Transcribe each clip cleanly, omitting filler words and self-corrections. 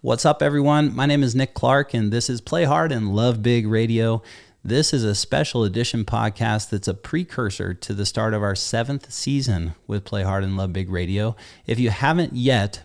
What's up, everyone? My name is Nick Clark, and this is Play Hard and Love Big Radio. This is a special edition podcast that's a precursor to the start of our 7th season with Play Hard and Love Big Radio. If you haven't yet,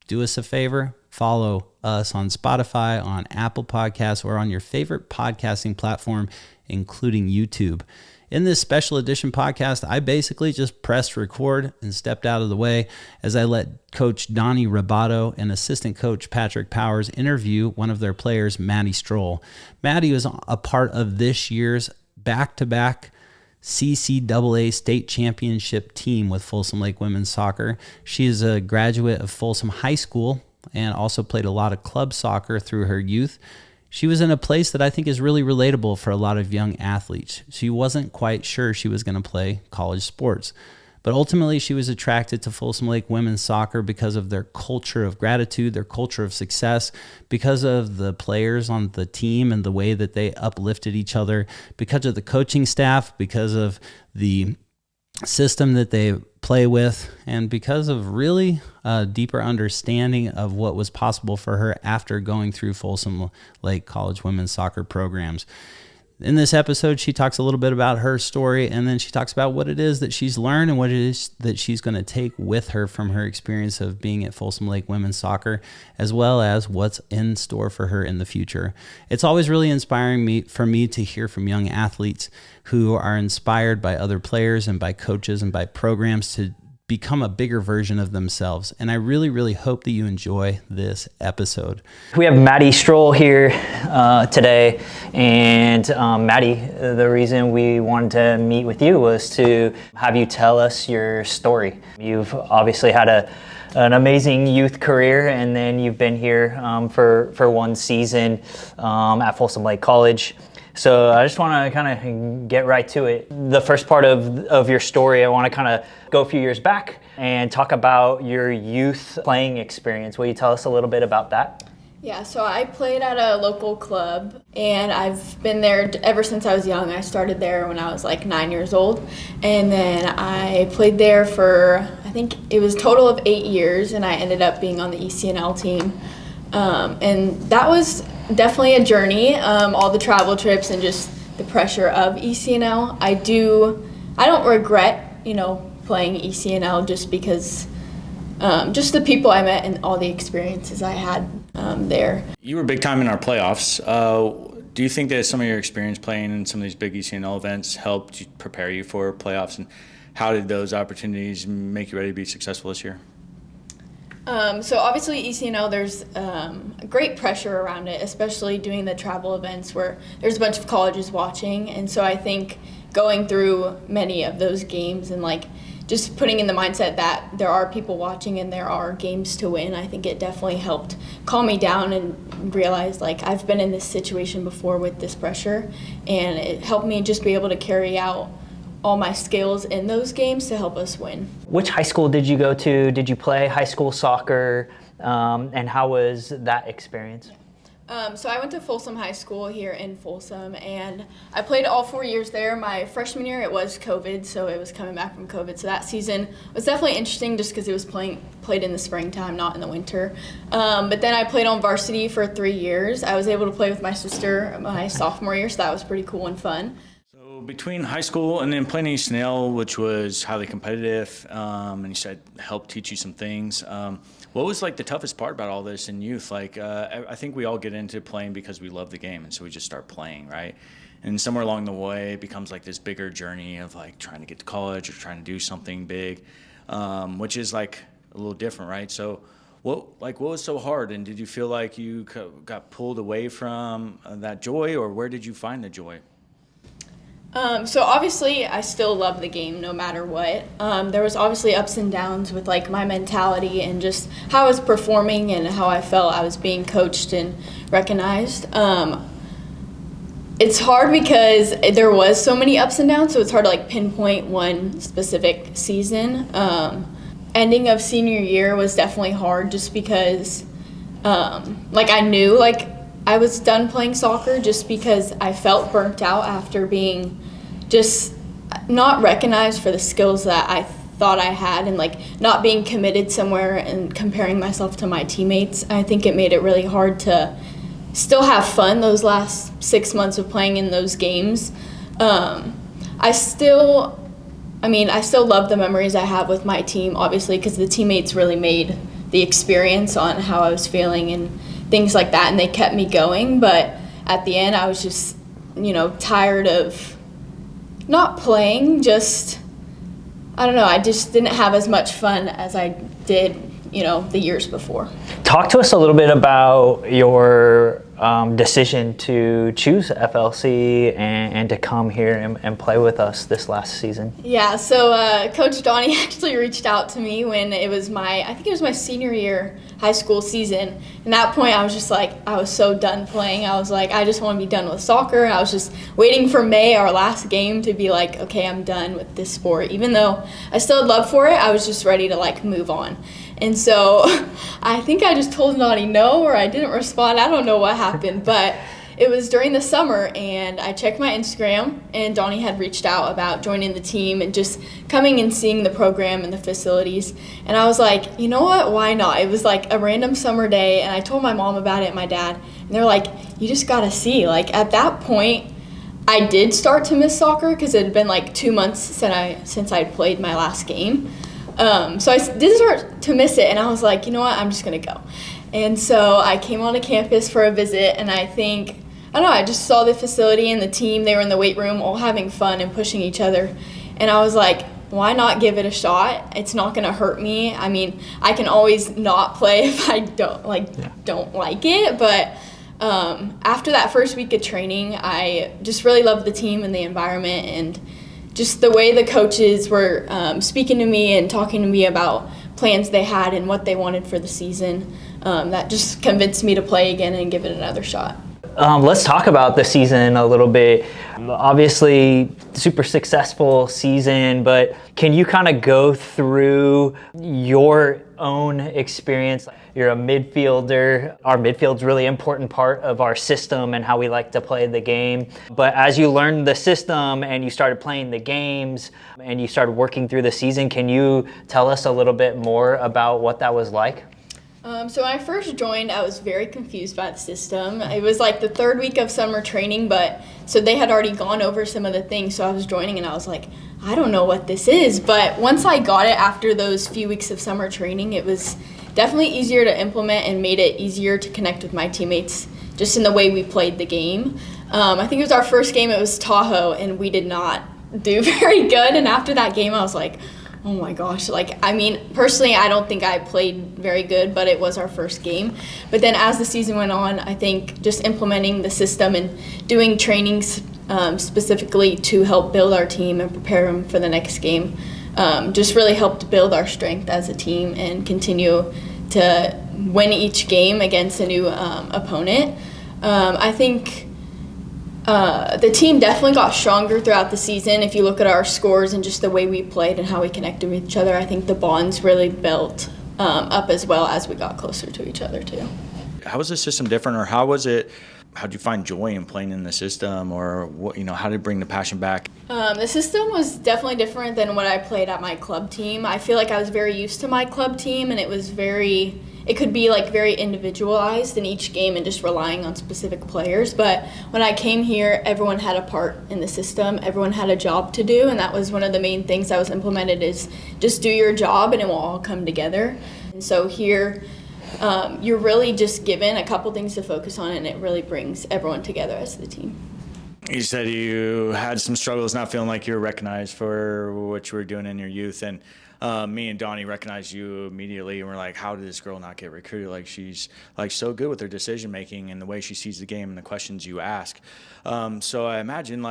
do us a favor, follow us on Spotify, on Apple Podcasts, or on your favorite podcasting platform, including YouTube. In this special edition podcast, I basically just pressed record and stepped out of the way as I let Coach Donny Ribaudo and assistant coach Patrick Powers interview one of their players, Madi Stroh. Madi was a part of this year's back-to-back CCAA state championship team with Folsom Lake women's soccer. She is a graduate of Folsom High School and also played a lot of club soccer through her youth. She was in a place that I think is really relatable for a lot of young athletes. She wasn't quite sure she was going to play college sports, but ultimately she was attracted to Folsom Lake women's soccer because of their culture of gratitude, their culture of success, because of the players on the team and the way that they uplifted each other, because of the coaching staff, because of the system that they play with, and because of really a deeper understanding of what was possible for her after going through Folsom Lake College women's soccer programs. In this episode, she talks a little bit about her story, and then she talks about what it is that she's learned and what it is that she's going to take with her from her experience of being at Folsom Lake women's soccer, as well as what's in store for her in the future. It's always really inspiring for me to hear from young athletes who are inspired by other players and by coaches and by programs to become a bigger version of themselves. And I really, really hope that you enjoy this episode. We have Madi Stroh here today. And Madi, the reason we wanted to meet with you was to have you tell us your story. You've obviously had an amazing youth career, and then you've been here for one season at Folsom Lake College. So I just want to kind of get right to it. The first part of your story, I want to kind of go a few years back and talk about your youth playing experience. Will you tell us a little bit about that? Yeah, so I played at a local club, and I've been there ever since I was young. I started there when I was like 9 years old, and then I played there for, I think it was a total of 8 years, and I ended up being on the ECNL team. And that was definitely a journey, all the travel trips and just the pressure of ECNL. I don't regret, playing ECNL just because, just the people I met and all the experiences I had there. You were big time in our playoffs. Do you think that some of your experience playing in some of these big ECNL events helped prepare you for playoffs, and how did those opportunities make you ready to be successful this year? So obviously ECNL, there's great pressure around it, especially doing the travel events where there's a bunch of colleges watching. And so I think going through many of those games and just putting in the mindset that there are people watching and there are games to win, I think it definitely helped calm me down and realize I've been in this situation before with this pressure, and it helped me just be able to carry out all my skills in those games to help us win. Which high school did you go to? Did you play high school soccer? And how was that experience? So I went to Folsom High School here in Folsom, and I played all 4 years there. My freshman year, it was COVID, so it was coming back from COVID. So that season was definitely interesting just because it was played in the springtime, not in the winter. But then I played on varsity for 3 years. I was able to play with my sister my sophomore year, so that was pretty cool and fun. Between high school and then playing ECNL, which was highly competitive, and you said helped teach you some things, what was the toughest part about all this in youth? I think we all get into playing because we love the game, and so we just start playing, right? And somewhere along the way, it becomes this bigger journey of trying to get to college or trying to do something big, which is a little different, right? So what was so hard, and did you feel like you got pulled away from that joy, or where did you find the joy? So obviously I still love the game no matter what. There was obviously ups and downs with my mentality and just how I was performing and how I felt I was being coached and recognized. It's hard because there was so many ups and downs, so it's hard to pinpoint one specific season. Ending of senior year was definitely hard just because I knew I was done playing soccer just because I felt burnt out after being just not recognized for the skills that I thought I had, and like not being committed somewhere and comparing myself to my teammates. I think it made it really hard to still have fun those last 6 months of playing in those games. I still love the memories I have with my team, obviously, because the teammates really made the experience on how I was feeling and things like that, and they kept me going. But at the end, I was just, tired of not playing, I just didn't have as much fun as I did, the years before. Talk to us a little bit about your decision to choose FLC and to come here and play with us this last season. Yeah, so Coach Donny actually reached out to me when it was my senior year high school season. And at that point, I was just like, I was so done playing. I was like, I just want to be done with soccer. And I was just waiting for May, our last game, to be like, okay, I'm done with this sport. Even though I still had love for it, I was just ready to move on. And so I think I just told Donny no, or I didn't respond. I don't know what happened, but it was during the summer, and I checked my Instagram, and Donny had reached out about joining the team and just coming and seeing the program and the facilities. And I was like, you know what, why not? It was like a random summer day, and I told my mom about it and my dad, and they're like, you just gotta see. At that point, I did start to miss soccer because it had been 2 months since I'd played my last game. So I did start to miss it, and I was like, you know what, I'm just going to go. And so I came onto campus for a visit, and I just saw the facility and the team. They were in the weight room all having fun and pushing each other. And I was like, why not give it a shot? It's not going to hurt me. I mean, I can always not play if I don't like it. But after that first week of training, I just really loved the team and the environment, and just the way the coaches were speaking to me and talking to me about plans they had and what they wanted for the season. That just convinced me to play again and give it another shot. Let's talk about the season a little bit. Obviously, super successful season, but can you kind of go through your own experience? You're a midfielder. Our midfield's a really important part of our system and how we like to play the game. But as you learned the system and you started playing the games and you started working through the season, can you tell us a little bit more about what that was like? So when I first joined, I was very confused by the system. It was the third week of summer training, so they had already gone over some of the things, so I was joining and I was like, I don't know what this is. But once I got it after those few weeks of summer training, it was definitely easier to implement and made it easier to connect with my teammates just in the way we played the game. I think it was our first game, it was Tahoe, and we did not do very good. And after that game, I was like, oh my gosh, personally, I don't think I played very good, but it was our first game. But then as the season went on, I think just implementing the system and doing trainings specifically to help build our team and prepare them for the next game just really helped build our strength as a team and continue to win each game against a new opponent. I think the team definitely got stronger throughout the season. If you look at our scores and just the way we played and how we connected with each other, I think the bonds really built up as well as we got closer to each other too. How was the system different, or how was it? How did you find joy in playing in the system, or what? How did it bring the passion back? The system was definitely different than what I played at my club team. I feel like I was very used to my club team, and it could be very individualized in each game and just relying on specific players. But when I came here, everyone had a part in the system. Everyone had a job to do, and that was one of the main things that was implemented is just do your job and it will all come together. And so here, you're really just given a couple things to focus on, and it really brings everyone together as the team. You said you had some struggles not feeling like you were recognized for what you were doing in your youth, and me and Donny recognized you immediately, and we're like, how did this girl not get recruited? She's so good with her decision making and the way she sees the game and the questions you ask. So I imagine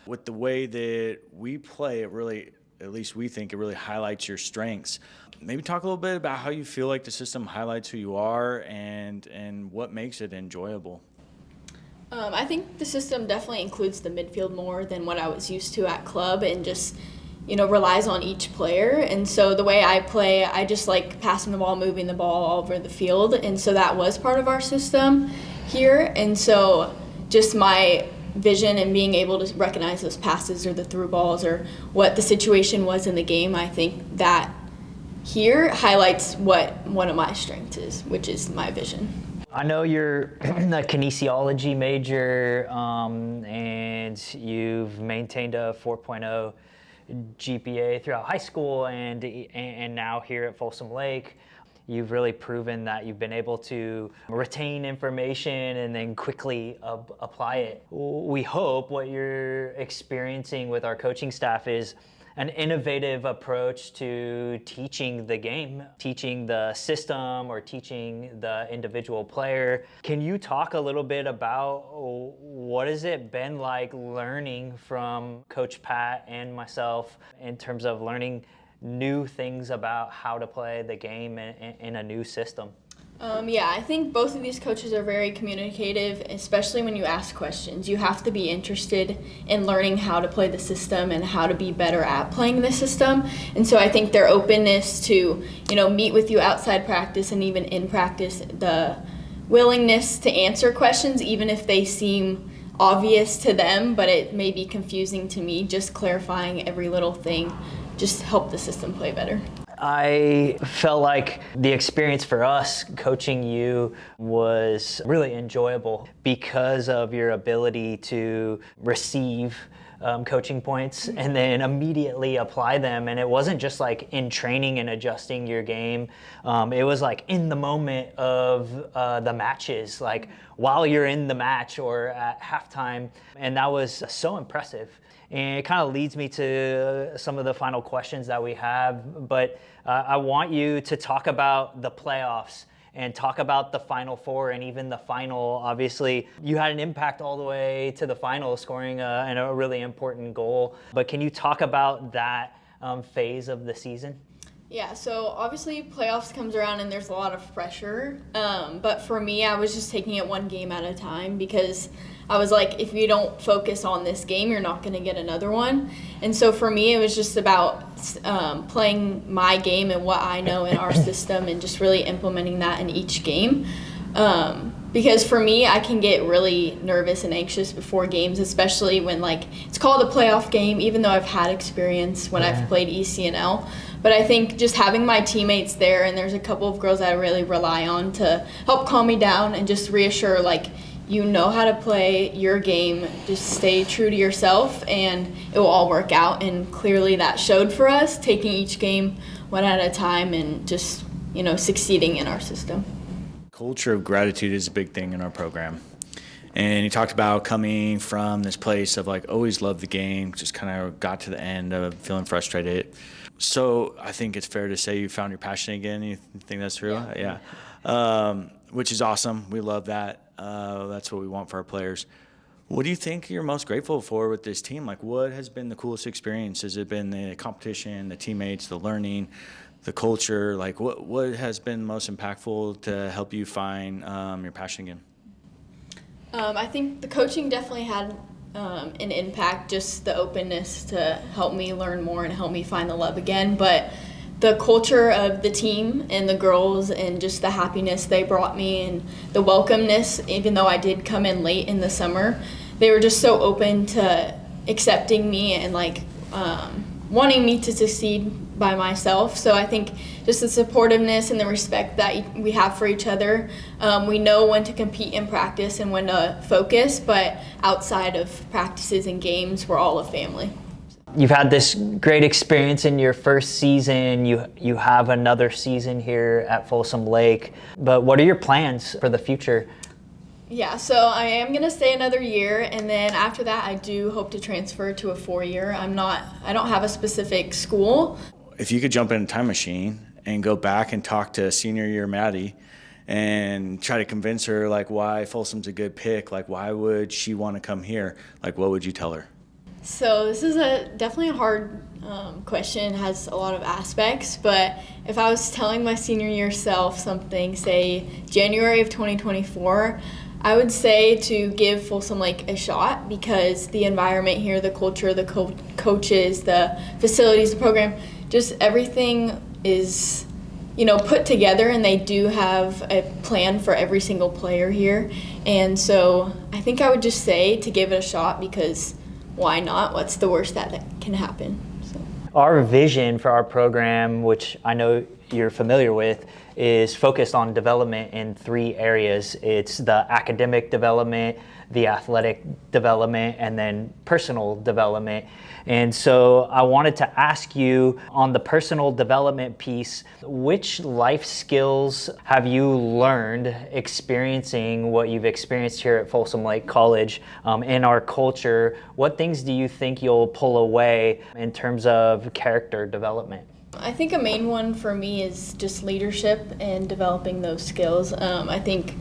with the way that we play, it really, at least we think, it really highlights your strengths. Maybe talk a little bit about how you feel like the system highlights who you are and what makes it enjoyable. I think the system definitely includes the midfield more than what I was used to at club, and just relies on each player. And so the way I play, I just like passing the ball, moving the ball all over the field. And so that was part of our system here. And so just my vision and being able to recognize those passes or the through balls or what the situation was in the game, I think that here highlights what one of my strengths is, which is my vision. I know you're a kinesiology major, and you've maintained a 4.0 GPA throughout high school and now here at Folsom Lake. You've really proven that you've been able to retain information and then quickly apply it. We hope what you're experiencing with our coaching staff is an innovative approach to teaching the game, teaching the system or teaching the individual player. Can you talk a little bit about what has it been like learning from Coach Pat and myself in terms of learning new things about how to play the game in a new system? Yeah, I think both of these coaches are very communicative, especially when you ask questions. You have to be interested in learning how to play the system and how to be better at playing the system. And so I think their openness to, meet with you outside practice and even in practice, the willingness to answer questions, even if they seem obvious to them, but it may be confusing to me, just clarifying every little thing, just help the system play better. I felt like the experience for us coaching you was really enjoyable because of your ability to receive coaching points and then immediately apply them. And it wasn't just like in training and adjusting your game. It was like in the moment of the matches, like while you're in the match or at halftime. And that was so impressive. And it kind of leads me to some of the final questions that we have. But I want you to talk about the playoffs and talk about the Final Four and even the final. Obviously, you had an impact all the way to the final, scoring a really important goal. But can you talk about that phase of the season? Yeah, so obviously playoffs comes around and there's a lot of pressure. But for me, I was just taking it one game at a time because I was like, if you don't focus on this game, you're not going to get another one. And so for me, it was just about playing my game and what I know in our system and just really implementing that in each game. Because for me, I can get really nervous and anxious before games, especially when it's called a playoff game, even though I've had experience when I've played ECNL. But I think just having my teammates there, and there's a couple of girls that I really rely on to help calm me down and just reassure, you know how to play your game, just stay true to yourself, and it will all work out. And clearly that showed for us, taking each game one at a time and just, succeeding in our system. Culture of gratitude is a big thing in our program. And you talked about coming from this place of always loved the game, just kind of got to the end of feeling frustrated. So I think it's fair to say you found your passion again. You think that's true? Yeah. Which is awesome. We love that. That's what we want for our players. What do you think you're most grateful for with this team? What has been the coolest experience? Has it been the competition, the teammates, the learning, the culture? What has been most impactful to help you find your passion again? I think the coaching definitely had an impact, just the openness to help me learn more and help me find the love again. But the culture of the team and the girls and just the happiness they brought me and the welcomeness, even though I did come in late in the summer, they were just so open to accepting me and wanting me to succeed by myself. So I think just the supportiveness and the respect that we have for each other. We know when to compete in practice and when to focus, but outside of practices and games, we're all a family. You've had this great experience in your first season. You have another season here at Folsom Lake. But what are your plans for the future? Yeah, so I am going to stay another year, and then after that I do hope to transfer to a 4-year. I don't have a specific school. If you could jump in a time machine and go back and talk to senior year Maddie and try to convince her why Folsom's a good pick, why would she want to come here, what would you tell her? So this is definitely a hard question. It has a lot of aspects, but if I was telling my senior year self something, say January of 2024, I would say to give Folsom Lake a shot because the environment here, the culture, the coaches, the facilities, the program, just everything is put together, and they do have a plan for every single player here. And so I think I would just say to give it a shot, because why not? What's the worst that can happen? So. Our vision for our program, which I know you're familiar with, is focused on development in 3 areas. It's the academic development, the athletic development, and then personal development. And so I wanted to ask you, on the personal development piece, which life skills have you learned experiencing what you've experienced here at Folsom Lake College in our culture? What things do you think you'll pull away in terms of character development? I think a main one for me is just leadership and developing those skills. I think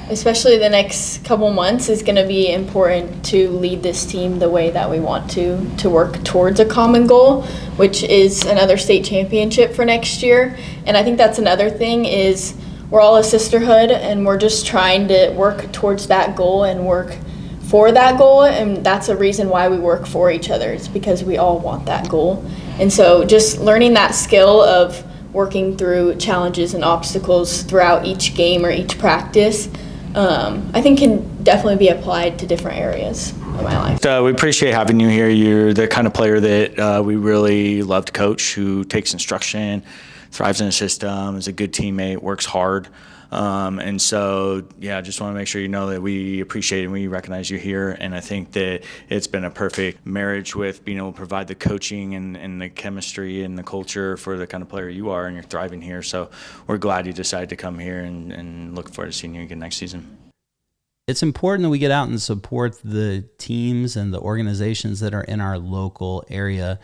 especially the next couple months is going to be important to lead this team the way that we want to work towards a common goal, which is another state championship for next year. And I think that's another thing, is we're all a sisterhood, and we're just trying to work towards that goal and work for that goal. And that's a reason why we work for each other. It's because we all want that goal. And so just learning that skill of working through challenges and obstacles throughout each game or each practice, I think can definitely be applied to different areas of my life. We appreciate having you here. You're the kind of player that we really love to coach, who takes instruction, thrives in a system, is a good teammate, works hard. And so, yeah, just want to make sure you know that we appreciate it and we recognize you here. And I think that it's been a perfect marriage with being able to provide the coaching and the chemistry and the culture for the kind of player you are, and you're thriving here. So we're glad you decided to come here, and look forward to seeing you again next season. It's important that we get out and support the teams and the organizations that are in our local area.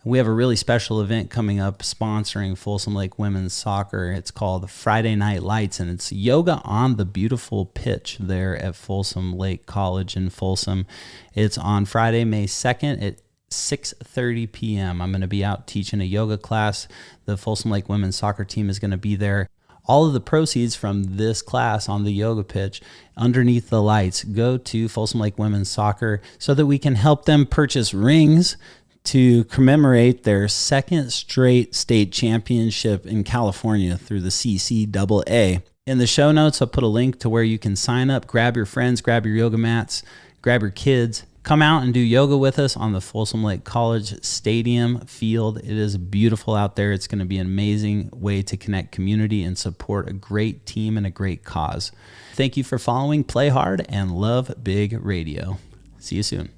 We have a really special event coming up sponsoring Folsom Lake women's soccer. It's called Friday Night Lights, and it's yoga on the beautiful pitch there at Folsom Lake College in Folsom. It's on Friday, May 2nd at 6:30 p.m. I'm going to be out teaching a yoga class. The Folsom Lake women's soccer team is going to be there. All of the proceeds from this class on the yoga pitch underneath the lights go to Folsom Lake women's soccer so that we can help them purchase rings to commemorate their 2nd straight state championship in California through the CCAA. In the show notes, I'll put a link to where you can sign up, grab your friends, grab your yoga mats, grab your kids, come out and do yoga with us on the Folsom Lake College Stadium field. It is beautiful out there. It's going to be an amazing way to connect community and support a great team and a great cause. Thank you for following Play Hard and Love Big Radio. See you soon.